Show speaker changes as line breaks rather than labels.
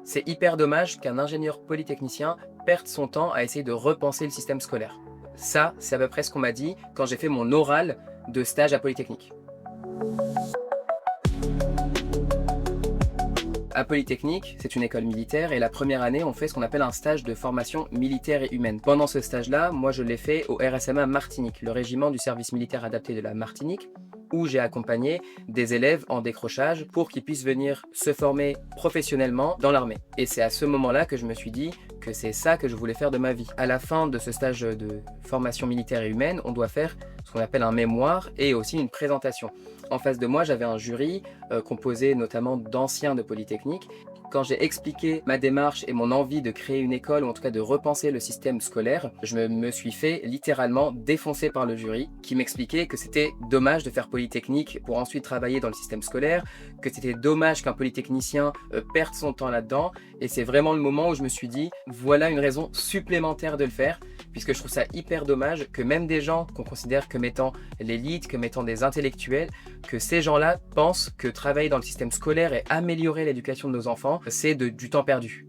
C'est hyper dommage qu'un ingénieur polytechnicien perde son temps à essayer de repenser le système scolaire. Ça, c'est à peu près ce qu'on m'a dit quand j'ai fait mon oral de stage à Polytechnique. À Polytechnique, c'est une école militaire et la première année, on fait ce qu'on appelle un stage de formation militaire et humaine. Pendant ce stage-là, moi je l'ai fait au RSMA Martinique, le régiment du service militaire adapté de la Martinique, où j'ai accompagné des élèves en décrochage pour qu'ils puissent venir se former professionnellement dans l'armée. Et c'est à ce moment-là que je me suis dit que c'est ça que je voulais faire de ma vie. À la fin de ce stage de formation militaire et humaine, on doit faire ce qu'on appelle un mémoire et aussi une présentation. En face de moi, j'avais un jury composé notamment d'anciens de Polytechnique. Quand j'ai expliqué ma démarche et mon envie de créer une école, ou en tout cas de repenser le système scolaire, je me suis fait littéralement défoncer par le jury qui m'expliquait que c'était dommage de faire Polytechnique pour ensuite travailler dans le système scolaire, que c'était dommage qu'un polytechnicien perde son temps là-dedans. Et c'est vraiment le moment où je me suis dit, voilà une raison supplémentaire de le faire, puisque je trouve ça hyper dommage que même des gens qu'on considère comme étant l'élite, comme étant des intellectuels, que ces gens-là pensent que travailler dans le système scolaire et améliorer l'éducation de nos enfants, c'est du temps perdu.